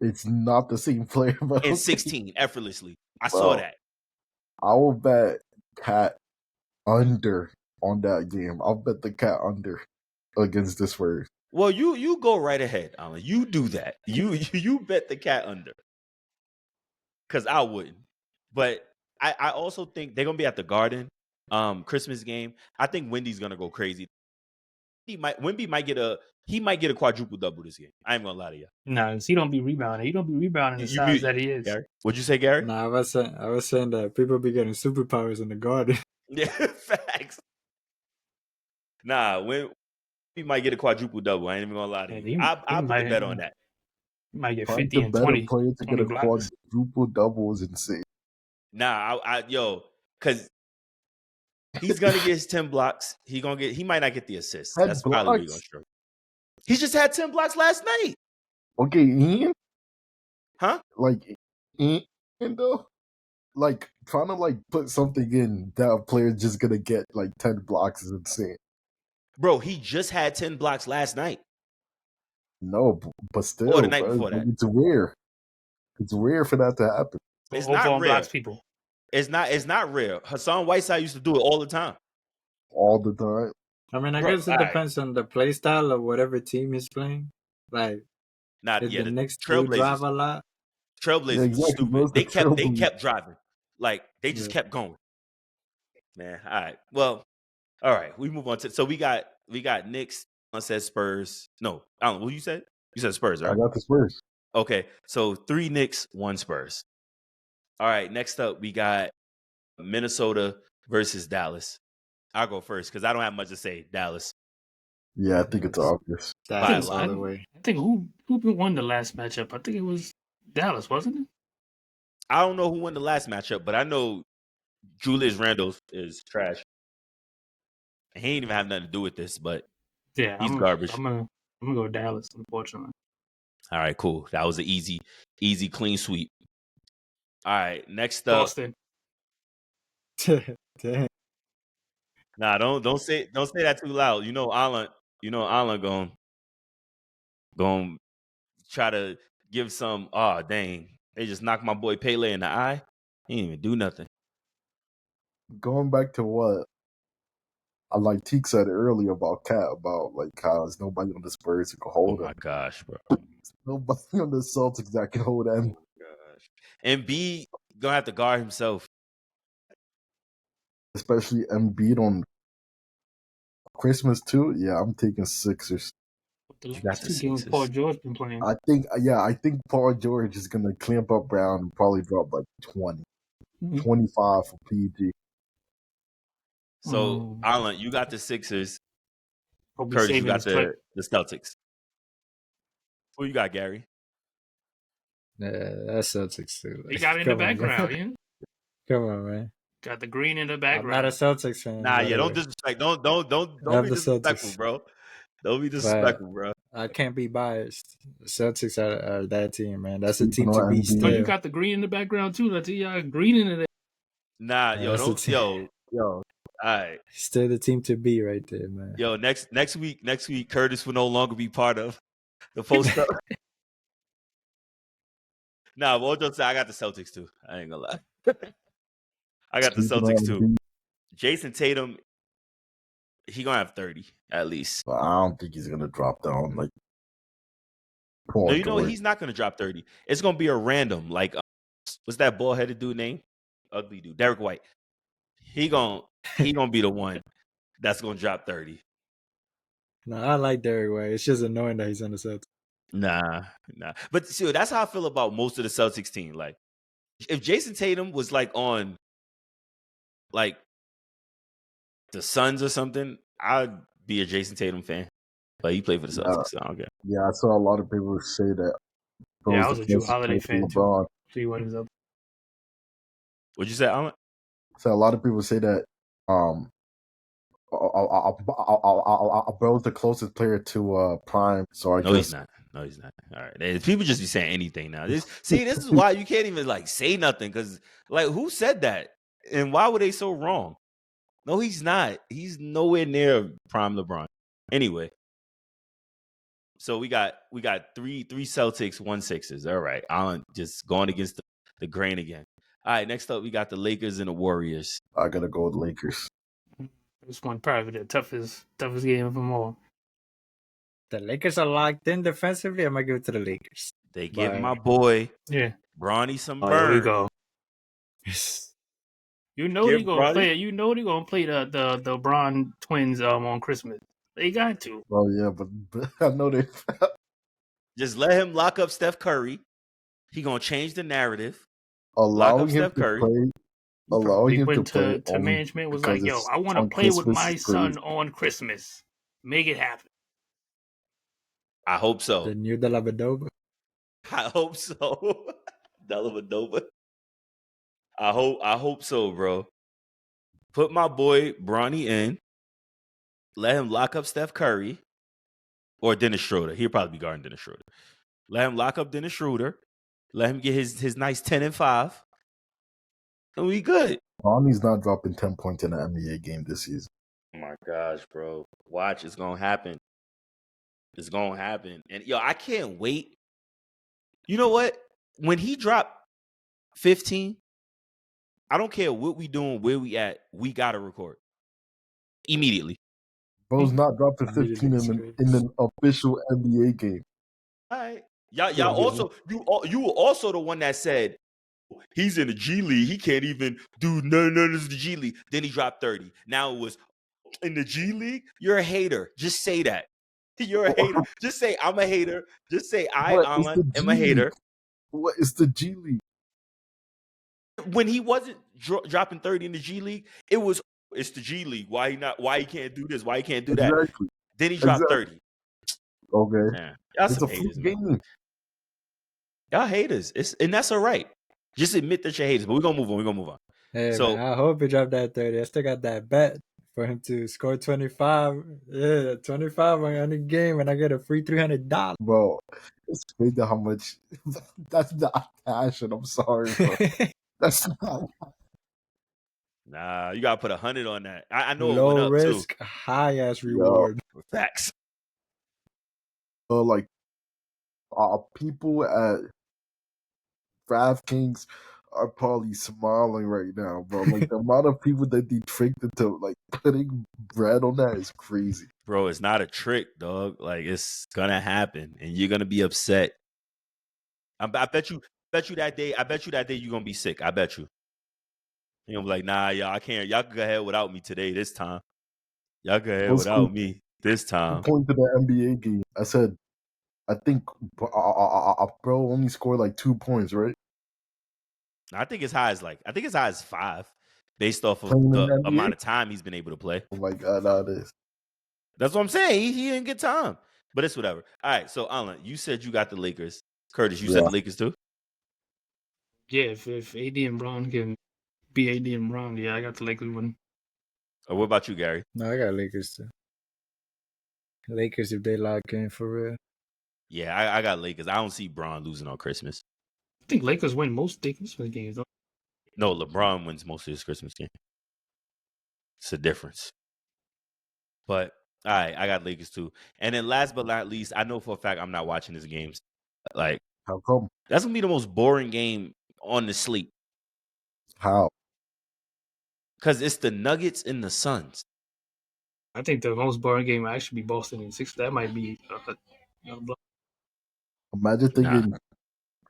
S2: It's not the same player, but
S1: and
S2: okay.
S1: 16 effortlessly. I saw
S2: Well,
S1: that.
S2: I will bet Cat under on that game. I'll bet the Cat under against the Spurs.
S1: Well, you go right ahead, Alan. You do that. You bet the Cat under. Because I wouldn't. But I also think they're gonna be at the Garden, Christmas game. I think Wendy's gonna go crazy. Wemby might get a quadruple double this game. I ain't gonna lie to you.
S4: No, he don't be rebounding. He don't be rebounding the
S1: You
S4: size
S1: mute
S4: that he is.
S1: Gary. What'd you say, Gary?
S3: Nah, I was saying that people be getting superpowers in the Garden.
S1: Yeah, facts. Nah, when he might get a quadruple double. I ain't even gonna lie to
S4: Yeah,
S1: you. I'll put the bet on that.
S4: He might get
S2: Find
S4: 50
S2: the
S4: and
S2: better
S4: 20.
S2: player to get
S4: 20
S2: a
S4: blocks.
S2: quadruple double is insane.
S1: Nah, because he's gonna get his 10 blocks. He might not get the assist.
S2: 10
S1: That's probably where he's gonna
S2: blocks?
S1: struggle. He just had 10 blocks last night.
S2: Okay, Ian?
S1: Huh?
S2: Like, Ian though? Like, trying to like put something in that a player's just gonna get like 10 blocks is insane.
S1: Bro, he just had 10 blocks last night.
S2: No, but still,
S1: Or the night before that.
S2: it's rare. It's rare for that to happen.
S1: It's
S4: Over
S1: not
S4: on
S1: rare.
S4: blocks people.
S1: It's not rare. Hassan Whiteside used to do it all the time.
S2: All the time.
S3: I mean, I
S1: Bro,
S3: guess it
S1: all right.
S3: depends on the play style of whatever team he's playing. Like,
S1: Not
S3: if
S1: yet.
S3: the
S1: The
S3: Knicks do drive
S1: Trailblazers.
S3: a lot,
S1: Trailblazers
S2: Yeah,
S1: was
S2: exactly.
S1: stupid.
S2: Those
S1: They
S2: the
S1: kept
S2: Trailblazers.
S1: driving. Like they just
S3: Yeah.
S1: kept going. Man, all right. Well, all right. We move on to we got Knicks. One said Spurs. No, Alan, what you said? You said Spurs,
S2: I
S1: right?
S2: got the Spurs.
S1: Okay. So 3 Knicks, 1 Spurs. All right. Next up, we got Minnesota versus Dallas. I'll go first because I don't have much to say. Dallas.
S2: Yeah, I think it's obvious.
S1: By a
S3: that's
S1: lot.
S3: all the way.
S4: I think who won the last matchup? I think it was Dallas, wasn't it?
S1: I don't know who won the last matchup, but I know Julius Randle is trash. He ain't even have nothing to do with this, but
S4: Yeah,
S1: he's garbage.
S4: I'm gonna go Dallas, unfortunately.
S1: All right, cool. That was an easy, clean sweep. All right, next up.
S4: Boston.
S3: Damn.
S1: Nah, don't say that too loud. You know Alan going try to give some. Oh dang, they just knocked my boy Pele in the eye. He didn't even do nothing.
S2: Going back to what Teek said earlier about Cat, about like how there's nobody on the Spurs who can
S1: Oh
S2: hold
S1: my
S2: him.
S1: gosh, bro.
S2: Nobody on the Celtics that can hold him.
S1: Gosh. And B gonna have to guard himself.
S2: Especially Embiid on Christmas too. Yeah, I'm taking Sixers.
S4: The
S1: You got
S4: last
S1: the
S4: 2 games
S1: Sixers.
S4: Paul George been playing.
S2: I think Paul George is gonna clamp up Brown and probably drop like 20. 25 for PG.
S1: So Alan, you got the Sixers.
S4: Hope he's
S1: Curtis, you
S4: saving
S1: got
S4: his clip.
S1: the Celtics. Who you got, Gary?
S3: Yeah, that's Celtics too.
S4: He got it in the background. Yeah.
S3: Come on, man.
S4: Got the green in the
S3: I'm not a
S4: background.
S3: Celtics fan.
S1: Nah,
S3: by
S1: yeah,
S3: the
S1: don't
S3: way.
S1: disrespect. Don't
S3: I have
S1: be
S3: the
S1: disrespectful,
S3: Celtics.
S1: bro. Don't be
S3: But
S1: disrespectful, bro.
S3: I can't be biased. The Celtics are that team, man. That's a
S2: Speaking
S3: team to
S2: on
S3: beat
S2: NBA.
S4: Oh, you
S3: still.
S4: got the green in the background too. Let's see, green in it.
S1: Nah, yo,
S3: That's a
S1: don't,
S3: team.
S1: yo. All right,
S3: Still the team to beat right there, man.
S1: yo. Next week, Curtis will no longer be part of the post up. Nah, but what say, I got the Celtics too. I ain't gonna lie. I got the
S2: Speaking
S1: Celtics
S2: on
S1: too.
S2: NBA,
S1: Jason Tatum, he gonna have 30 at least.
S2: but I don't think he's gonna drop down like
S1: No,
S2: Paul
S1: you know
S2: George.
S1: he's not gonna drop 30. It's gonna be a random, like what's that bald headed dude name? Ugly dude, Derek White. He gonna be the one that's gonna drop 30.
S3: No, I like Derek White. It's just annoying that he's on the Celtics.
S1: Nah. But see, that's how I feel about most of the Celtics team. Like, if Jason Tatum was like on like the Suns or something, I'd be a Jason Tatum fan. But he played for the Celtics, so I don't care.
S2: Yeah, I saw a lot of people say that.
S4: Yeah, I
S2: Bro's
S4: was
S2: the
S4: a Drew
S2: closest
S4: Holiday
S2: player to
S4: fan too.
S2: LeBron.
S4: So you wanted up.
S1: What'd you say, Alan?
S2: So a lot of people say that Bro's the closest player to Prime. So I
S1: No,
S2: guess
S1: he's not. No, he's not. All right. People just be saying anything now. This is why you can't even like say nothing, because like who said that? And why were they so wrong? No, he's not. He's nowhere near prime LeBron. Anyway. So we got three Celtics, 1 Sixers. All right. Alan just going against the grain again. All right, next up we got the Lakers and the Warriors.
S2: I gotta go with Lakers.
S4: This one probably the toughest game of them all.
S3: The Lakers are locked in defensively. I might give it to the Lakers.
S1: They give my boy Bronny some burn.
S4: Here we go. You know
S1: Give
S4: they gonna
S1: Bronny-
S4: play. You know they gonna play the Bron twins on Christmas. They got to.
S2: Well, yeah, but I know they.
S1: Just let him lock up Steph Curry. He gonna change the narrative.
S2: allowing him
S1: Steph
S2: to
S1: Curry.
S2: play. Allowing him to
S4: went
S2: play
S4: to management was
S2: because
S4: like, "Yo,
S2: it's
S4: I want to
S2: on
S4: play with
S2: Christmas
S4: my
S2: is
S4: son
S2: crazy.
S4: on Christmas. Make it happen."
S1: I hope so.
S3: The new Dellavedova.
S1: I hope so. Dellavedova. I hope so, bro. Put my boy Bronny in. Let him lock up Steph Curry or Dennis Schroeder. He'll probably be guarding Dennis Schroeder. Let him lock up Dennis Schroeder. Let him get his nice 10-5. And we good.
S2: Bronny's not dropping 10 points in an NBA game this season.
S1: Oh my gosh, bro. Watch, it's gonna happen. It's gonna happen. And yo, I can't wait. You know what? When he dropped 15, I don't care what we doing, where we at, we gotta record. Immediately.
S2: Bro's not dropping 15 in an official NBA game.
S1: All right. Y'all also you were also the one that said he's in the G League. He can't even do none of the G League. Then he dropped 30. Now it was in the G League. You're a hater. Just say that. You're a hater. Just say I'm a hater. Just say I am a hater.
S2: What is the G League?
S1: When he wasn't dropping 30 in the G League, it's the G League. Why he can't do this? Why he can't do that?
S2: Exactly.
S1: Then he dropped 30.
S2: Okay.
S1: Man, y'all
S2: It's
S1: some
S2: a
S1: haters,
S2: free
S1: man.
S2: game.
S1: Y'all haters. And that's all right. Just admit that you're haters, but we're gonna move on.
S3: Hey,
S1: So-
S3: man, I hope he dropped that 30. I still got that bet for him to score 25. Yeah, 25 on any game, and I get a free $300.
S2: Bro, it's crazy how much. That's not passion. I'm sorry, bro. That's not.
S1: Nah, you gotta put 100 on that. I know it
S3: Low
S1: went up
S3: risk, high ass reward.
S1: too. Facts.
S2: Like, people at DraftKings are probably smiling right now, bro. Like, the amount of people that they tricked into, like, putting bread on that is crazy.
S1: Bro, it's not a trick, dog. Like, it's gonna happen, and you're gonna be upset. I bet you that day you're gonna be sick. I bet you. You're gonna be like, nah, y'all, I can't. Y'all can go ahead without me today, this time. Y'all go ahead
S2: What's
S1: without
S2: cool?
S1: me this time.
S2: Point to the NBA game. I said, I think bro only scored like 2 points, right?
S1: I think as high as 5, based off of
S2: Playing in
S1: the
S2: the NBA?
S1: amount of time he's been able to play.
S2: Oh my god, that is.
S1: That's what I'm saying. He didn't get time, but it's whatever. All right, so Alan, you said you got the Lakers. Curtis, you said the Lakers too.
S4: Yeah, if AD and Bron can be AD and Bron, yeah, I got the Lakers winning.
S1: What about you, Gary?
S3: No, I got Lakers too. Lakers if they lock in for real.
S1: Yeah, I got Lakers. I don't see Braun losing on Christmas.
S4: I think Lakers win most of their Christmas games, though.
S1: No, LeBron wins most of his Christmas game. It's a difference. But all right, I got Lakers too. And then last but not least, I know for a fact I'm not watching these games. Like,
S2: How come?
S1: that's gonna be the most boring game on the slate.
S2: How?
S1: Because it's the Nuggets and the Suns.
S4: I think the most boring game might actually be Boston and Sixers. That might be
S2: Imagine thinking,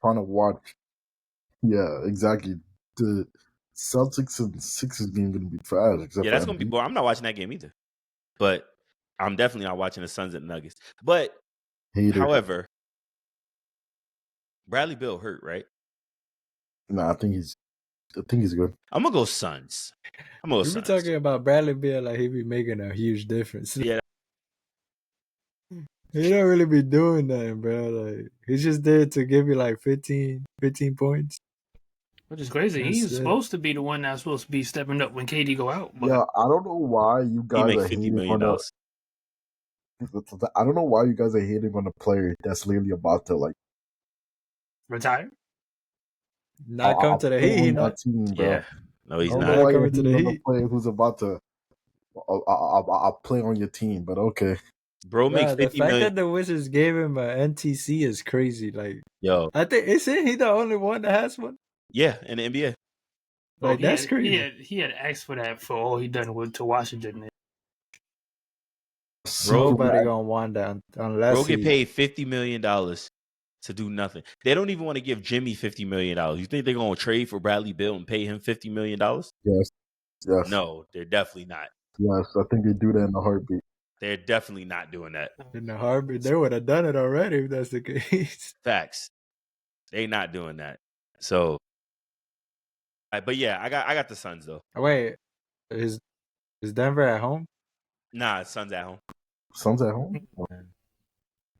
S2: trying to watch. Yeah, exactly. The Celtics and Sixers game gonna be trash. Except
S1: Yeah,
S2: for
S1: that's gonna be boring. I'm not watching that game either. But I'm definitely not watching the Suns and Nuggets. But
S2: Hater.
S1: however, Bradley Beal hurt, right?
S2: Nah, I think he's good.
S1: I'm gonna go Suns. I'm gonna go
S3: You be
S1: Suns.
S3: talking about Bradley Beal like he be making a huge difference.
S1: Yeah.
S3: He don't really be doing nothing, bro. Like he's just there to give you like 15 points.
S4: which is crazy.
S3: That's
S4: He's
S3: it.
S4: supposed to be the one that's supposed to be stepping up when KD go out. But
S2: Yeah, I don't know why you
S1: He
S2: guys
S1: makes
S2: are
S1: $50
S2: hating
S1: million.
S2: on I don't know why you guys are hating on a player that's literally about to like
S4: retire.
S3: Not come to the
S2: play
S3: Heat, he
S2: on
S3: not.
S2: that team, bro.
S1: Yeah. No,
S2: I
S1: he's
S2: don't know
S1: not.
S2: why you're
S3: coming to the
S2: hating on a
S3: Heat.
S2: player who's about to play on your team, but okay.
S1: Bro makes
S3: Bro, the
S1: 50
S3: fact
S1: million.
S3: that the Wizards gave him an NTC is crazy. Like
S1: Yo,
S3: I think isn't he the only one that has one?
S1: yeah, in the NBA.
S3: Like that's crazy.
S4: He had asked for that for all he done with to Washington.
S3: Nobody gonna want that unless
S1: Bro get
S3: he.
S1: paid $50 million to do nothing. They don't even want to give Jimmy $50 million. You think they're gonna trade for Bradley Beal and pay him $50 million?
S2: Yes.
S1: No, they're definitely not.
S2: Yes, I think they do that in a heartbeat.
S1: They're definitely not doing that.
S3: In the heartbeat, they would have done it already if that's the case.
S1: Facts. They not doing that. So, but yeah, I got the Suns though.
S3: Wait, is Denver at home?
S1: Nah, Suns at home.
S2: Suns at home?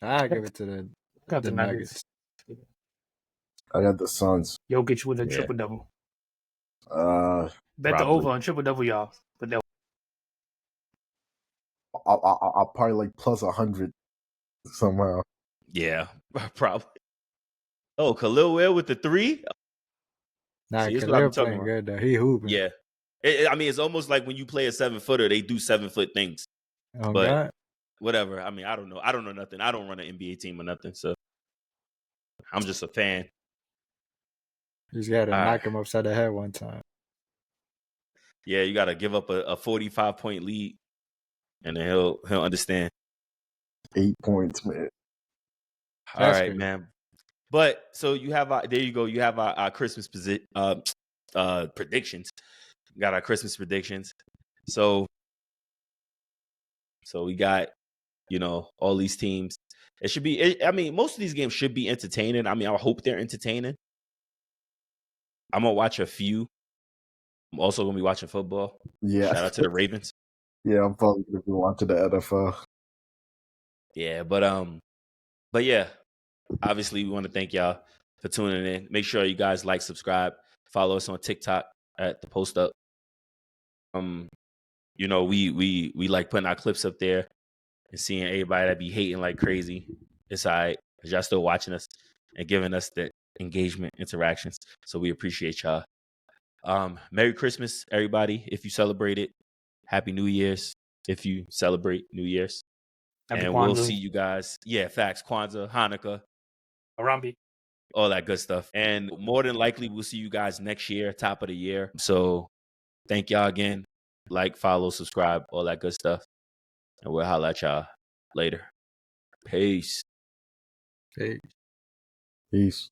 S3: I give it to
S4: Got
S3: the Nuggets.
S2: I got the Suns.
S4: Jokic with a
S1: Yeah.
S4: triple double.
S1: Probably.
S4: Bet the over on triple double, y'all. But that
S2: I'll probably like plus 100 somehow.
S1: Yeah, probably. Oh, Khalil Ware with the 3?
S3: Nah,
S1: See, this is what I'm
S3: Khalil
S1: talking
S3: playing
S1: about.
S3: good though. He hooping.
S1: Yeah. I mean, it's almost like when you play a 7-footer, they do 7-foot things.
S3: Oh
S1: But
S3: God.
S1: whatever. I mean, I don't know. I don't know nothing. I don't run an NBA team or nothing. So I'm just a fan.
S3: He's got to
S1: All
S3: knock
S1: right.
S3: him upside the head one time.
S1: Yeah, you got to give up a 45-point lead, and then he'll understand.
S2: 8 points, man.
S1: All
S3: That's
S1: right,
S3: crazy.
S1: man. But so you have there you go. You have our Christmas predictions. We got our Christmas predictions. So we got, all these teams. It should be. I mean, most of these games should be entertaining. I mean, I hope they're entertaining. I'm gonna watch a few. I'm also gonna be watching football.
S2: Yeah.
S1: Shout out to the Ravens.
S2: Yeah, I'm probably gonna be watching the NFL.
S1: Yeah, but yeah, obviously we want to thank y'all for tuning in. Make sure you guys like, subscribe, follow us on TikTok at the Post Up. We like putting our clips up there and seeing everybody that be hating like crazy. It's all right, because y'all still watching us and giving us the engagement interactions. So we appreciate y'all. Merry Christmas, everybody. If you celebrate it, Happy New Year's. If you celebrate New Year's.
S4: Happy
S1: And
S4: Kwanzaa.
S1: we'll see you guys. Yeah, facts. Kwanzaa, Hanukkah,
S4: Arambi.
S1: all that good stuff. And more than likely, we'll see you guys next year, top of the year. So thank y'all again. Like, follow, subscribe, all that good stuff. And we'll holla at y'all later. Peace.
S3: Hey.
S2: Peace.